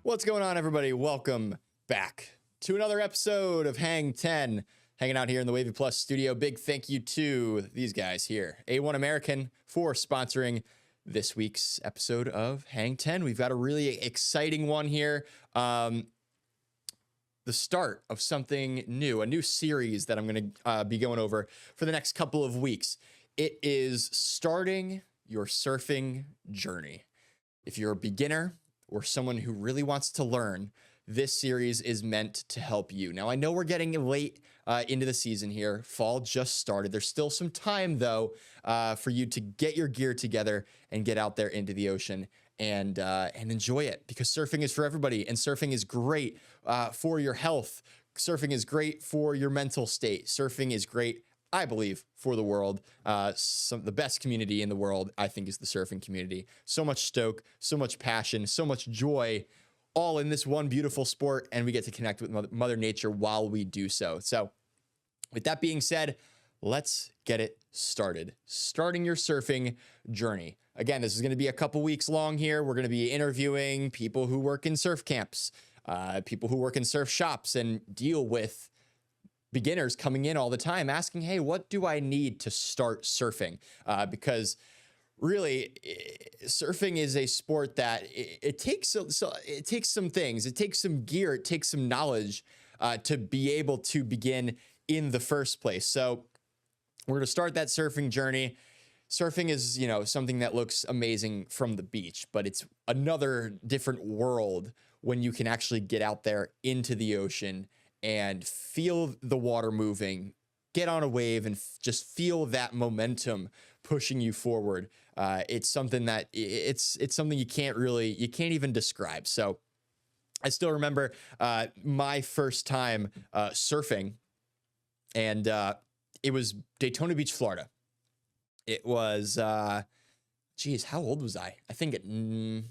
What's going on, everybody? Welcome back to another episode of Hang 10. Hanging out here in the Wavy Plus studio. Big thank you to these guys here, A1 American, for sponsoring this week's episode of Hang 10. We've got a really exciting one here. The start of something new, a new series that I'm going to be going over for the next couple of weeks. It is starting your surfing journey. If you're a beginner or someone who really wants to learn, this series is meant to help you. Now, I know we're getting late into the season here. Fall just started. There's still some time, though, for you to get your gear together and get out there into the ocean and enjoy it, because surfing is for everybody, and surfing is great for your health. Surfing is great for your mental state. Surfing is great, I believe, for the world. The best community in the world, I think, is the surfing community. So much stoke, so much passion, so much joy, all in this one beautiful sport, and we get to connect with Mother Nature while we do so. So with that being said, let's get it started. Starting your surfing journey. Again, this is going to be a couple weeks long here. We're going to be interviewing people who work in surf camps, people who work in surf shops and deal with beginners coming in all the time asking, hey, what do I need to start surfing? Because really, surfing is a sport that it takes some things. It takes some gear. It takes some knowledge to be able to begin in the first place. So we're going to start that surfing journey. Surfing is, something that looks amazing from the beach, but it's another different world when you can actually get out there into the ocean and feel the water moving, get on a wave, and just feel that momentum pushing you forward. It's something that it's something you can't even describe. So I still remember my first time surfing, and it was Daytona Beach, Florida. It was, how old was I? I think at 9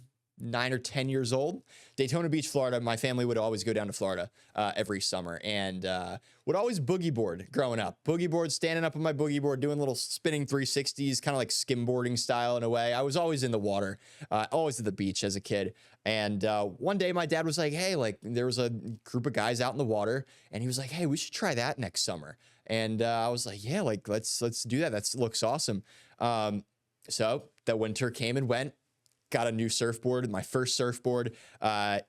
or 10 years old. Daytona Beach, Florida. My family would always go down to Florida every summer, and would always boogie board growing up. Boogie board, standing up on my boogie board, doing little spinning 360s, kind of like skimboarding style in a way. I was always in the water, always at the beach as a kid. And one day my dad was like, hey, there was a group of guys out in the water, and he was like, hey, we should try that next summer. And I was like, yeah, let's do that. That looks awesome. So that winter came and went. Got a new surfboard, my first surfboard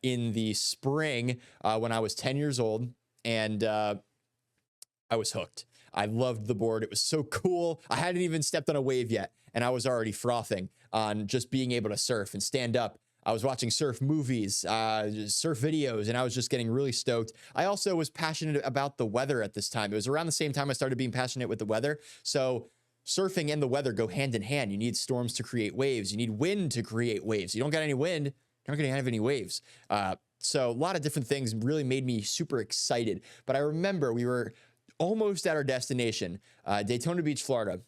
in the spring when I was 10 years old, and I was hooked. I loved the board. It was so cool. I hadn't even stepped on a wave yet, and I was already frothing on just being able to surf and stand up. I was watching surf movies, surf videos, and I was just getting really stoked. I also was passionate about the weather at this time. It was around the same time I started being passionate with the weather. So surfing and the weather go hand in hand. You need storms to create waves. You need wind to create waves. You don't got any wind, you're not going to have any waves. So a lot of different things really made me super excited. But I remember we were almost at our destination, Daytona Beach, Florida.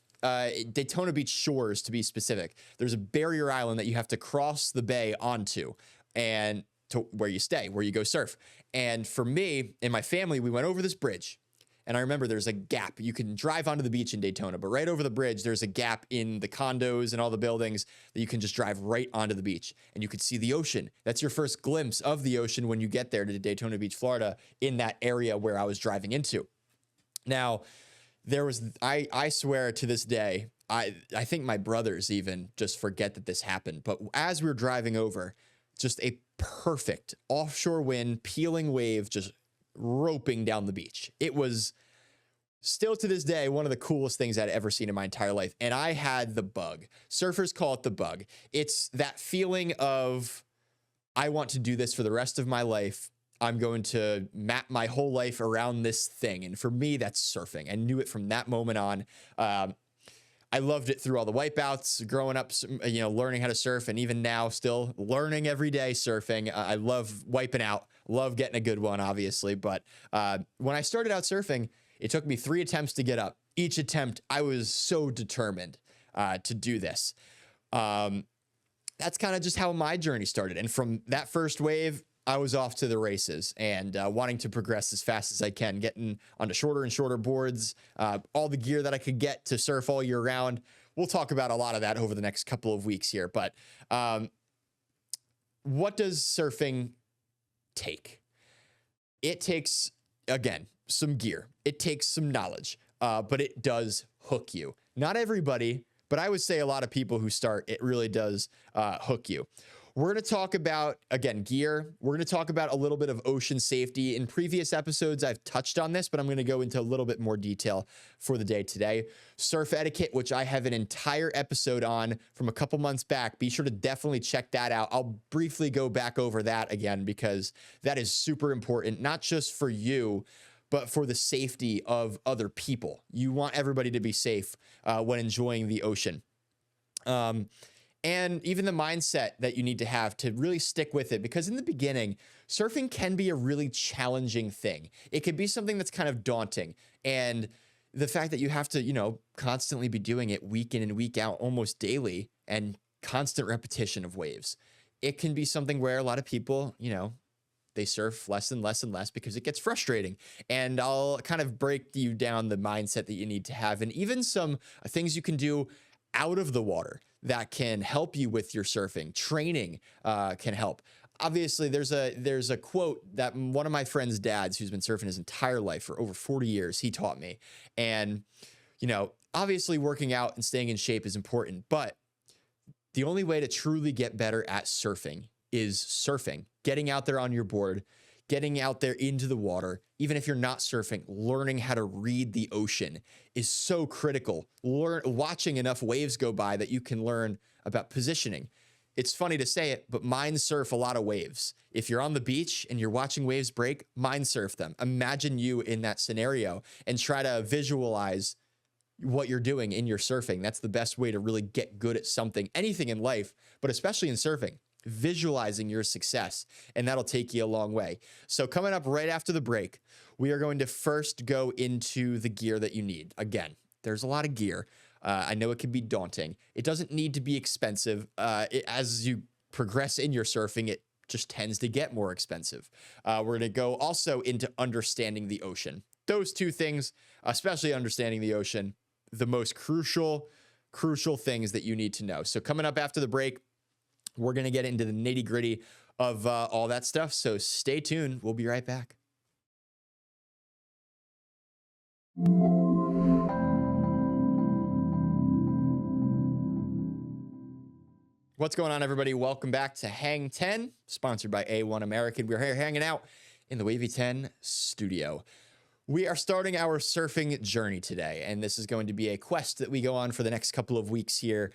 Daytona Beach shores, to be specific. There's a barrier island that you have to cross the bay onto, and to where you stay, where you go surf. And for me and my family, we went over this bridge. And I remember there's a gap. You can drive onto the beach in Daytona, but right over the bridge, there's a gap in the condos and all the buildings that you can just drive right onto the beach, and you could see the ocean. That's your first glimpse of the ocean when you get there to Daytona Beach, Florida, in that area where I was driving into. Now, I swear to this day, I think my brothers even just forget that this happened. But as we were driving over, just a perfect offshore wind, peeling wave, just roping down the beach. It was still to this day one of the coolest things I'd ever seen in my entire life. And I had the bug. Surfers call it the bug. It's that feeling of, I want to do this for the rest of my life. I'm going to map my whole life around this thing. And for me, that's surfing. I knew it from that moment on. I loved it through all the wipeouts growing up, learning how to surf, and even now still learning every day surfing. I love wiping out, love getting a good one, obviously. But when I started out surfing, it took me 3 attempts to get up. Each attempt, I was so determined to do this. That's kind of just how my journey started. And from that first wave, I was off to the races and wanting to progress as fast as I can, getting onto shorter and shorter boards, all the gear that I could get to surf all year round. We'll talk about a lot of that over the next couple of weeks here. But what does surfing take? It takes, again, some gear. It takes some knowledge, but it does hook you. Not everybody, but I would say a lot of people who start, it really does hook you. We're going to talk about, again, gear. We're going to talk about a little bit of ocean safety. In previous episodes, I've touched on this, but I'm going to go into a little bit more detail for the day today. Surf etiquette, which I have an entire episode on from a couple months back. Be sure to definitely check that out. I'll briefly go back over that again because that is super important, not just for you, but for the safety of other people. You want everybody to be safe when enjoying the ocean. And even the mindset that you need to have to really stick with it, because in the beginning, surfing can be a really challenging thing. It can be something that's kind of daunting. And the fact that you have to, constantly be doing it week in and week out, almost daily, and constant repetition of waves, it can be something where a lot of people, they surf less and less and less because it gets frustrating. And I'll kind of break you down the mindset that you need to have, and even some things you can do out of the water that can help you with your surfing. Training can help. Obviously, there's a quote that one of my friend's dads, who's been surfing his entire life for over 40 years, he taught me. And, obviously working out and staying in shape is important, but the only way to truly get better at surfing is surfing, getting out there on your board, getting out there into the water. Even if you're not surfing, learning how to read the ocean is so critical. Watching enough waves go by that you can learn about positioning. It's funny to say it, but mind surf a lot of waves. If you're on the beach and you're watching waves break, mind surf them. Imagine you in that scenario and try to visualize what you're doing in your surfing. That's the best way to really get good at something, anything in life, but especially in surfing. Visualizing your success, and that'll take you a long way. So coming up right after the break, we are going to first go into the gear that you need. Again, there's a lot of gear. I know it can be daunting. It doesn't need to be expensive. As you progress in your surfing, it just tends to get more expensive. We're going to go also into understanding the ocean. Those two things, especially understanding the ocean, the most crucial things that you need to know. So coming up after the break, we're going to get into the nitty gritty of all that stuff. So stay tuned. We'll be right back. What's going on, everybody? Welcome back to Hang 10, sponsored by A1 American. We're here hanging out in the Wavy 10 studio. We are starting our surfing journey today, and this is going to be a quest that we go on for the next couple of weeks here.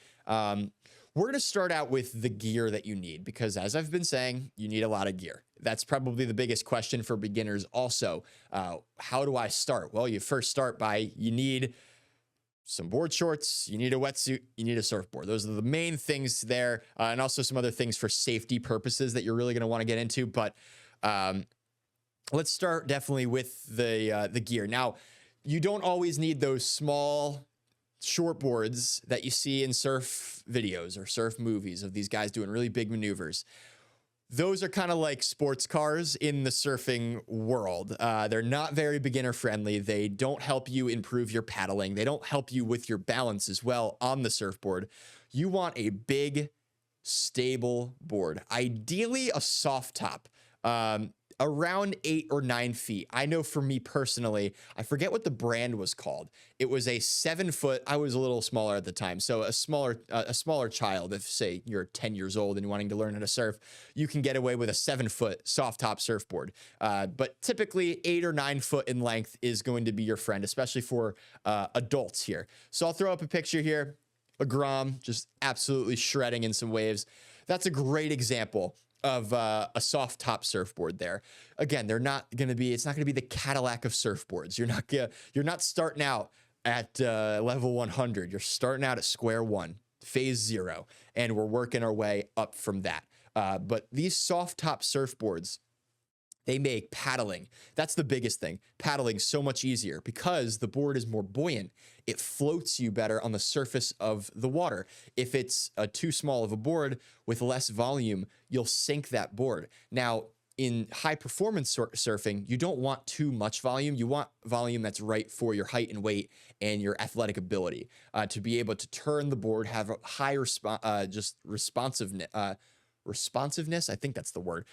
We're going to start out with the gear that you need, because as I've been saying, you need a lot of gear. That's probably the biggest question for beginners also. How do I start? Well, you first start by, you need some board shorts, you need a wetsuit, you need a surfboard. Those are the main things there, and also some other things for safety purposes that you're really going to want to get into. But let's start definitely with the gear. Now, you don't always need those small short boards that you see in surf videos or surf movies of these guys doing really big maneuvers. Those are kind of like sports cars in the surfing world. They're not very beginner friendly. They don't help you improve your paddling. They don't help you with your balance as well on the surfboard. You want a big, stable board, ideally a soft top. Around 8 or 9 feet. I know for me personally, I forget what the brand was called. It was a 7 foot. I was a little smaller at the time. So a smaller child, if say you're 10 years old and you're wanting to learn how to surf, you can get away with a 7 foot soft top surfboard. But typically 8 or 9 foot in length is going to be your friend, especially for adults here. So I'll throw up a picture here. A Grom just absolutely shredding in some waves. That's a great example of a soft top surfboard there. Again, it's not going to be the Cadillac of surfboards. You're not starting out at level 100. You're starting out at square one, phase 0, and we're working our way up from that. But these soft top surfboards, they make paddling. That's the biggest thing. Paddling so much easier because the board is more buoyant. It floats you better on the surface of the water. If it's too small of a board with less volume, you'll sink that board. Now, in high performance surfing, you don't want too much volume. You want volume that's right for your height and weight and your athletic ability to be able to turn the board, have a high just responsiveness. I think that's the word.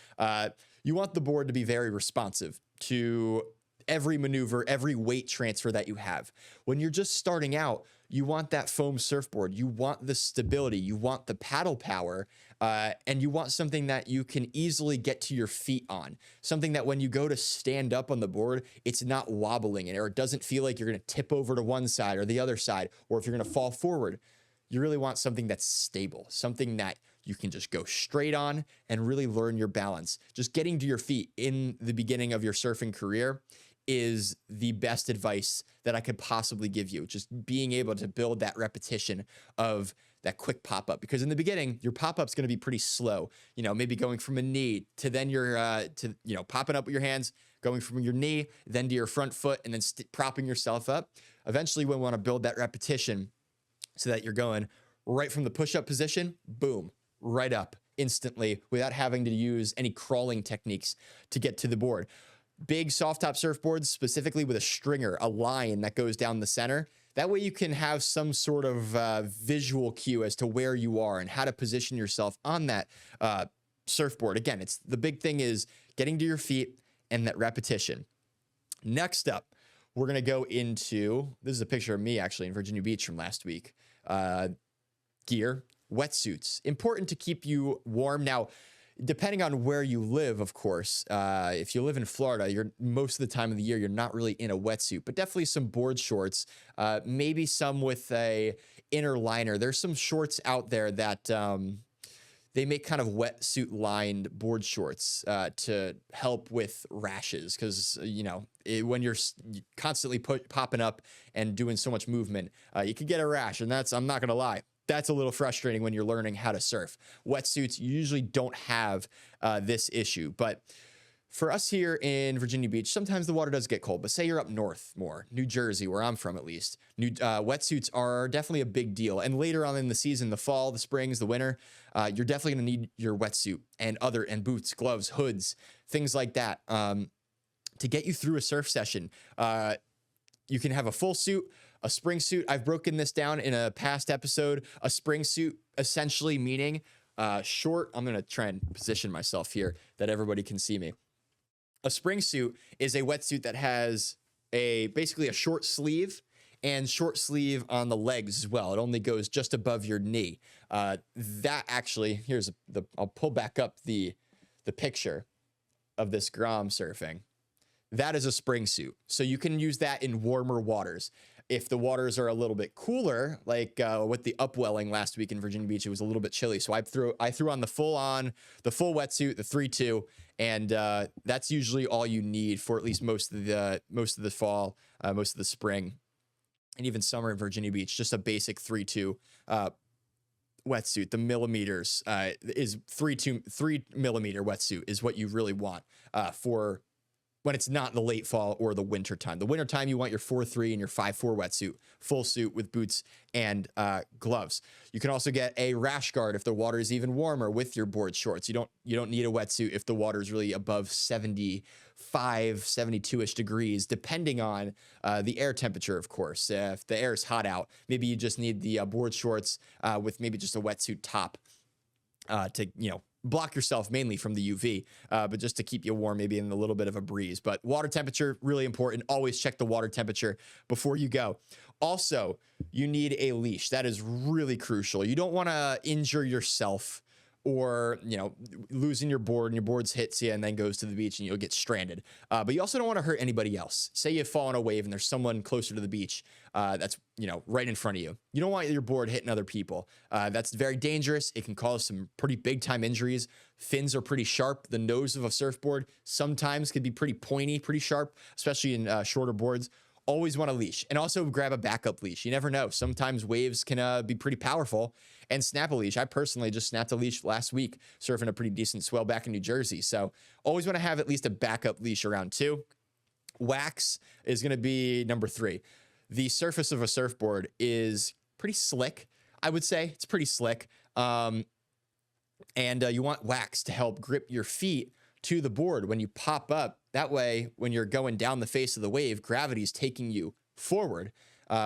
You want the board to be very responsive to every maneuver, every weight transfer that you have. When you're just starting out, you want that foam surfboard. You want the stability. You want the paddle power. And you want something that you can easily get to your feet on. Something that when you go to stand up on the board, it's not wobbling or it doesn't feel like you're going to tip over to one side or the other side, or if you're going to fall forward. You really want something that's stable, something that you can just go straight on and really learn your balance. Just getting to your feet in the beginning of your surfing career is the best advice that I could possibly give you. Just being able to build that repetition of that quick pop-up, because in the beginning, your pop-up's going to be pretty slow. You know, maybe going from a knee to then you're, popping up with your hands, going from your knee, then to your front foot, and then propping yourself up. Eventually, we want to build that repetition so that you're going right from the push-up position, boom, right up instantly without having to use any crawling techniques to get to the board. Big soft top surfboards, specifically with a stringer, a line that goes down the center. That way you can have some sort of visual cue as to where you are and how to position yourself on that surfboard. Again, it's the big thing is getting to your feet and that repetition. Next up, we're going to go into, this is a picture of me actually in Virginia Beach from last week. Gear, wetsuits. Important to keep you warm. Now, depending on where you live, of course, if you live in Florida, you're most of the time of the year, you're not really in a wetsuit, but definitely some board shorts, maybe some with a inner liner. There's some shorts out there that they make kind of wetsuit lined board shorts to help with rashes. Cause when you're constantly popping up and doing so much movement, you could get a rash, and I'm not going to lie. That's a little frustrating when you're learning how to surf. Wetsuits usually don't have this issue, but for us here in Virginia Beach, sometimes the water does get cold, but say you're up north more, New Jersey, where I'm from at least, wetsuits are definitely a big deal. And later on in the season, the fall, the springs, the winter, you're definitely gonna need your wetsuit and boots, gloves, hoods, things like that to get you through a surf session. You can have a full suit, a spring suit. I've broken this down in a past episode. A spring suit essentially meaning short. I'm going to try and position myself here that everybody can see me. A spring suit is a wetsuit that has basically a short sleeve and short sleeve on the legs as well. It only goes just above your knee. That actually, I'll pull back up the picture of this Grom surfing. That is a spring suit. So you can use that in warmer waters. If the waters are a little bit cooler, like with the upwelling last week in Virginia Beach, it was a little bit chilly. So I threw on the full wetsuit, the 3-2, and that's usually all you need for at least most of the fall, most of the spring, and even summer in Virginia Beach. Just a basic 3-2 wetsuit. The millimeters is 3 millimeter wetsuit is what you really want for when it's not the late fall or the winter time. The winter time, you want your 4-3 and your 5-4 wetsuit, full suit with boots and gloves. You can also get a rash guard if the water is even warmer with your board shorts. You don't need a wetsuit if the water is really above 75, 72-ish degrees, depending on the air temperature, of course. If the air is hot out, maybe you just need the board shorts with maybe just a wetsuit top to block yourself mainly from the UV, but just to keep you warm, maybe in a little bit of a breeze. But water temperature, really important. Always check the water temperature before you go. Also, you need a leash. That is really crucial. You don't want to injure yourself or, losing your board and your board's hits you and then goes to the beach and you'll get stranded. But you also don't want to hurt anybody else. Say you fall on a wave and there's someone closer to the beach that's, right in front of you. You don't want your board hitting other people. That's very dangerous. It can cause some pretty big time injuries. Fins are pretty sharp. The nose of a surfboard sometimes can be pretty pointy, pretty sharp, especially in shorter boards. Always want a leash, and also grab a backup leash. You never know. Sometimes waves can be pretty powerful, and snap a leash. I personally just snapped a leash last week, surfing a pretty decent swell back in New Jersey. So always want to have at least a backup leash around too. Wax is going to be number 3. The surface of a surfboard is pretty slick. I would say it's pretty slick. And you want wax to help grip your feet to the board when you pop up. That way, when you're going down the face of the wave, gravity is taking you forward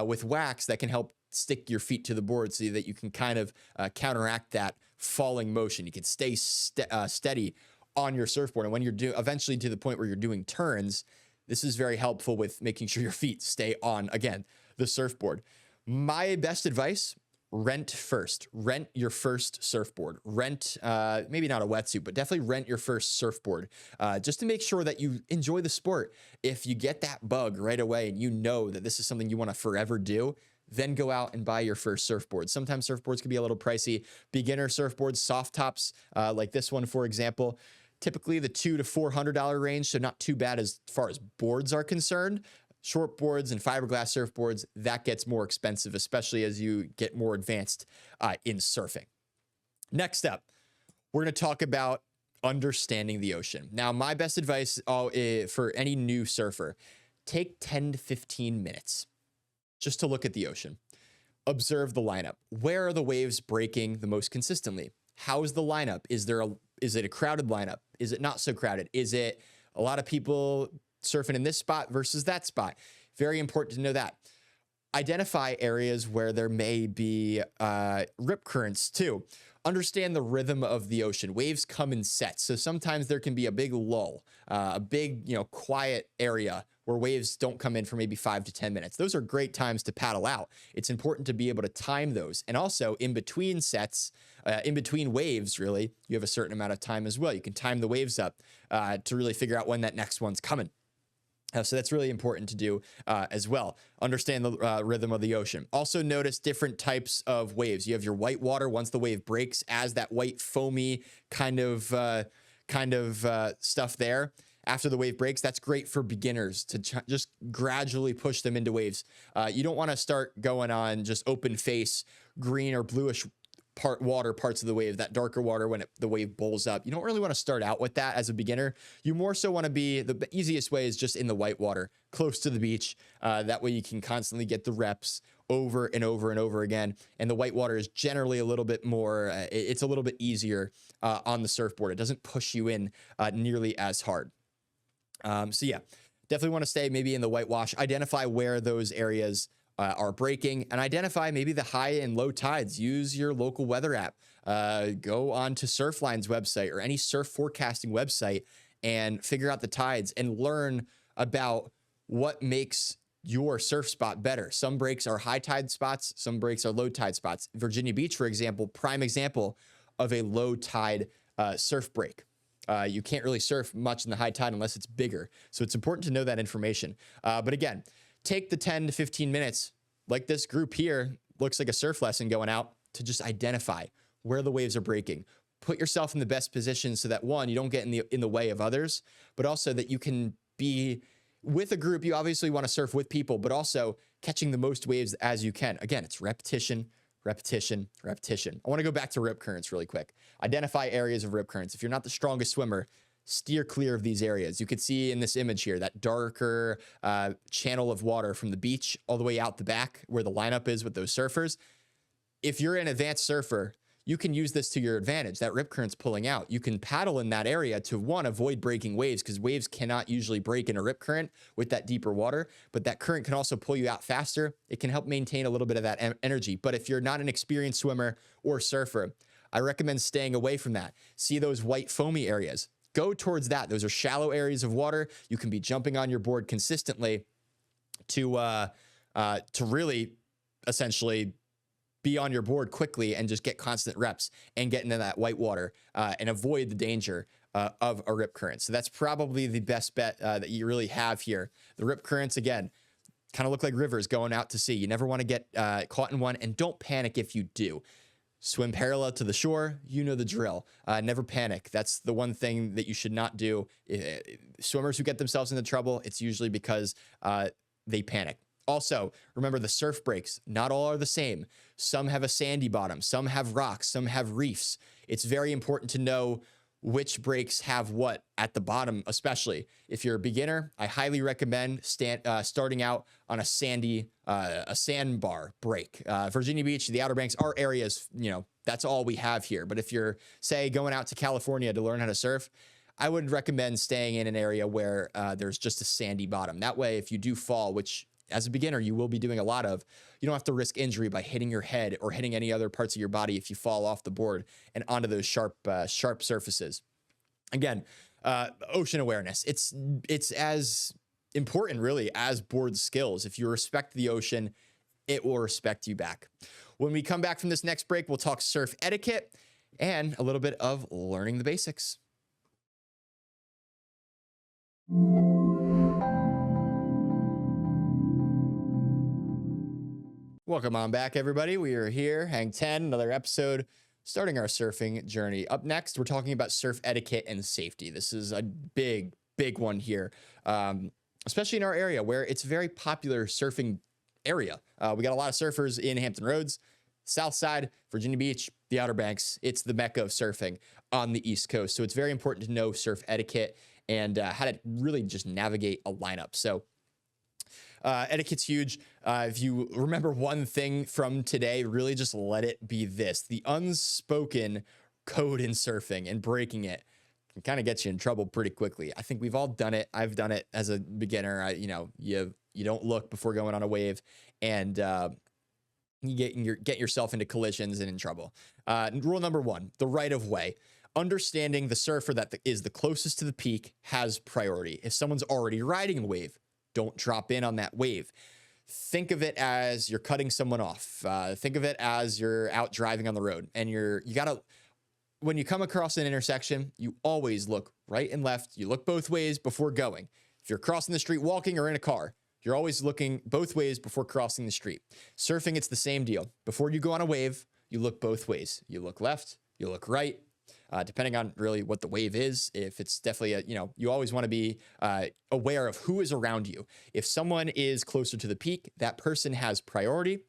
with wax that can help stick your feet to the board so that you can kind of counteract that falling motion. You can stay steady on your surfboard. And when you're eventually to the point where you're doing turns, this is very helpful with making sure your feet stay on, again, the surfboard. My best advice, rent first. Rent your first surfboard. Rent, maybe not a wetsuit, but definitely rent your first surfboard just to make sure that you enjoy the sport. If you get that bug right away and you know that this is something you want to forever do, then go out and buy your first surfboard. Sometimes surfboards can be a little pricey. Beginner surfboards, soft tops, like this one, for example, typically the $200 to $400 range, so not too bad as far as boards are concerned. Short boards and fiberglass surfboards, that gets more expensive, especially as you get more advanced in surfing. Next up, we're going to talk about understanding the ocean. Now, my best advice for any new surfer, take 10 to 15 minutes just to look at the ocean. Observe the lineup. Where are the waves breaking the most consistently? How is the lineup? Is it a crowded lineup? Is it not so crowded? Is it a lot of people surfing in this spot versus that spot? Very important to know that. Identify areas where there may be rip currents too. Understand the rhythm of the ocean. Waves come in sets. So sometimes there can be a big lull, a big, quiet area where waves don't come in for maybe 5 to 10 minutes. Those are great times to paddle out. It's important to be able to time those. And also in between sets, in between waves, really, you have a certain amount of time as well. You can time the waves up to really figure out when that next one's coming. So that's really important to do as well. Understand the rhythm of the ocean. Also notice different types of waves. You have your white water once the wave breaks as that white foamy kind of stuff there. After the wave breaks, that's great for beginners to just gradually push them into waves. You don't want to start going on just open face, green or bluish parts of the wave, that darker water when the wave bowls up. You don't really want to start out with that as a beginner. You more so want to be, the easiest way is just in the white water, close to the beach. That way you can constantly get the reps over and over and over again. And the white water is generally a little bit more, it's a little bit easier on the surfboard. It doesn't push you in nearly as hard. So yeah, definitely want to stay maybe in the whitewash, identify where those areas are breaking, and identify maybe the high and low tides. Use your local weather app. Go on to Surfline's website or any surf forecasting website and figure out the tides and learn about what makes your surf spot better. Some breaks are high tide spots, some breaks are low tide spots. Virginia Beach, for example, prime example of a low tide surf break. You can't really surf much in the high tide unless it's bigger. So it's important to know that information. But again, take the 10 to 15 minutes, like this group here, looks like a surf lesson going out, to just identify where the waves are breaking. Put yourself in the best position so that, one, you don't get in the way of others, but also that you can be with a group. You obviously want to surf with people, but also catching the most waves as you can. Again, it's repetition, repetition, repetition. I want to go back to rip currents really quick. Identify areas of rip currents. If you're not the strongest swimmer, steer clear of these areas. You could see in this image here, that darker channel of water from the beach all the way out the back where the lineup is with those surfers. If you're an advanced surfer, you can use this to your advantage. That rip current's pulling out. You can paddle in that area to, one, avoid breaking waves, because waves cannot usually break in a rip current with that deeper water, but that current can also pull you out faster. It can help maintain a little bit of that energy. But if you're not an experienced swimmer or surfer, I recommend staying away from that. See those white foamy areas. Go towards that. Those are shallow areas of water. You can be jumping on your board consistently to really essentially be on your board quickly and just get constant reps and get into that white water and avoid the danger of a rip current. So that's probably the best bet that you really have here. The rip currents, again, kind of look like rivers going out to sea. You never want to get caught in one, and don't panic if you do. Swim parallel to the shore. You know the drill. Never panic. That's the one thing that you should not do. Swimmers who get themselves into trouble, it's usually because they panic. Also, remember the surf breaks. Not all are the same. Some have a sandy bottom. Some have rocks. Some have reefs. It's very important to know which breaks have what at the bottom, especially. If you're a beginner, I highly recommend starting out on a sandbar break. Virginia Beach, the Outer Banks, our areas, that's all we have here. But if you're, say, going out to California to learn how to surf, I would recommend staying in an area where there's just a sandy bottom. That way, if you do fall, which as a beginner you will be doing a lot of, you don't have to risk injury by hitting your head or hitting any other parts of your body if you fall off the board and onto those sharp surfaces. Again, ocean awareness. It's as important really as board skills. If you respect the ocean, it will respect you back. When we come back from this next break, we'll talk surf etiquette and a little bit of learning the basics. Welcome on back, everybody. We are here, Hang 10, another episode, starting our surfing journey. Up next, we're talking about surf etiquette and safety. This is a big one here, especially in our area where it's a very popular surfing area. We got a lot of surfers in Hampton Roads, South Side, Virginia Beach, the Outer Banks. It's the mecca of surfing on the East Coast. So it's very important to know surf etiquette and how to really just navigate a lineup. So etiquette's huge. If you remember one thing from today, really just let it be this: the unspoken code in surfing, and breaking it can kind of get you in trouble pretty quickly. I think we've all done it. I've done it as a beginner. You don't look before going on a wave, and you get yourself into collisions and in trouble. Rule number 1, the right of way. Understanding the surfer that is the closest to the peak has priority. If someone's already riding a wave, don't drop in on that wave. Think of it as you're cutting someone off. Think of it as you're out driving on the road, and when you come across an intersection, you always look right and left. You look both ways before going. If you're crossing the street walking or in a car, you're always looking both ways before crossing the street. Surfing, it's the same deal. Before you go on a wave, you look both ways. You look left, you look right. Depending on really what the wave is. If it's definitely you always want to be aware of who is around you. If someone is closer to the peak, that person has priority.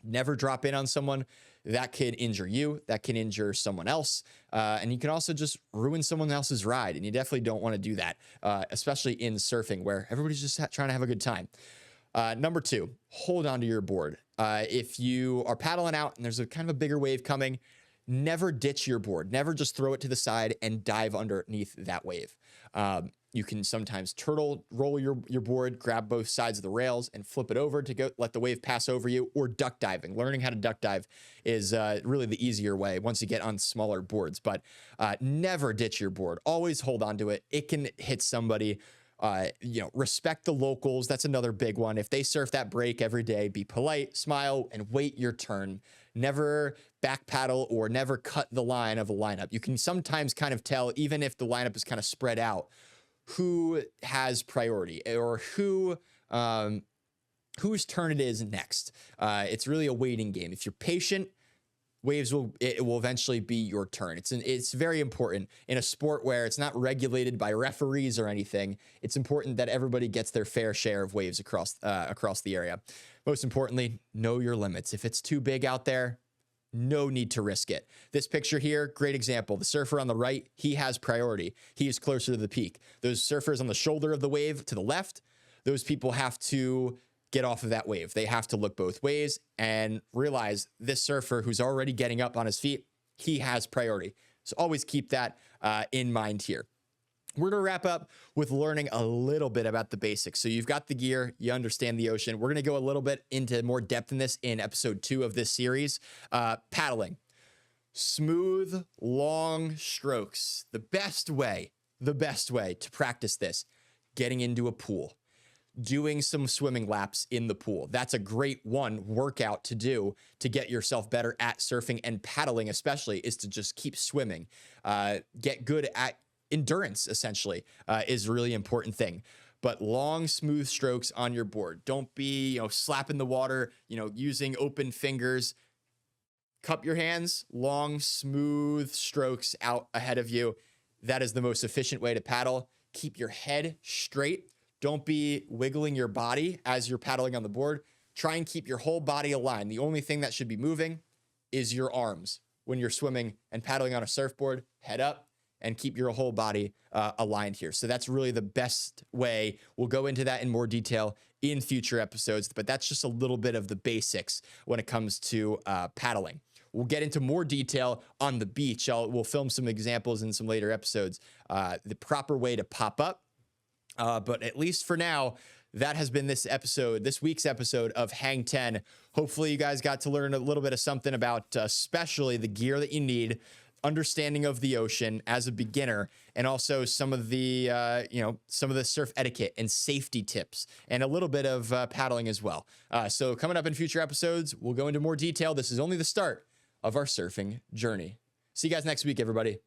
Never drop in on someone. That can injure you. That can injure someone else. And you can also just ruin someone else's ride. And you definitely don't want to do that, especially in surfing where everybody's just trying to have a good time. Number 2, hold on to your board. If you are paddling out and there's a kind of a bigger wave coming, never ditch your board. Never just throw it to the side and dive underneath that wave. You can sometimes turtle roll your board, grab both sides of the rails and flip it over to go let the wave pass over you, or duck diving. Learning how to duck dive is really the easier way once you get on smaller boards, but never ditch your board. Always hold on to it. It can hit somebody. Respect the locals. That's another big one. If they surf that break every day, be polite, smile, and wait your turn. Never back paddle or never cut the line of a lineup. You can sometimes kind of tell, even if the lineup is kind of spread out, who has priority or whose turn it is next. It's really a waiting game. If you're patient, it will eventually be your turn. It's very important in a sport where it's not regulated by referees or anything. It's important that everybody gets their fair share of waves across the area. Most importantly, know your limits. If it's too big out there, no need to risk it. This picture here, great example. The surfer on the right, he has priority. He is closer to the peak. Those surfers on the shoulder of the wave to the left, those people have to get off of that wave. They have to look both ways and realize this surfer who's already getting up on his feet, he has priority. So always keep that in mind here. We're going to wrap up with learning a little bit about the basics. So you've got the gear, you understand the ocean. We're going to go a little bit into more depth in this in episode 2 of this series. Paddling. Smooth, long strokes. The best way to practice this, getting into a pool. Doing some swimming laps in the pool. That's a great workout to do to get yourself better at surfing and paddling, especially, is to just keep swimming. Get good at endurance, essentially, is a really important thing. But long, smooth strokes on your board. Don't be, slapping the water, using open fingers. Cup your hands, long, smooth strokes out ahead of you. That is the most efficient way to paddle. Keep your head straight. Don't be wiggling your body as you're paddling on the board. Try and keep your whole body aligned. The only thing that should be moving is your arms when you're swimming and paddling on a surfboard. Head up and keep your whole body aligned here. So that's really the best way. We'll go into that in more detail in future episodes, but that's just a little bit of the basics when it comes to paddling. We'll get into more detail on the beach. We'll film some examples in some later episodes, the proper way to pop up. But at least for now, that has been this week's episode of Hang 10. Hopefully you guys got to learn a little bit of something about especially the gear that you need, understanding of the ocean as a beginner, and also some of the surf etiquette and safety tips, and a little bit of paddling as well. So coming up in future episodes, we'll go into more detail. This is only the start of our surfing journey. See you guys next week, everybody.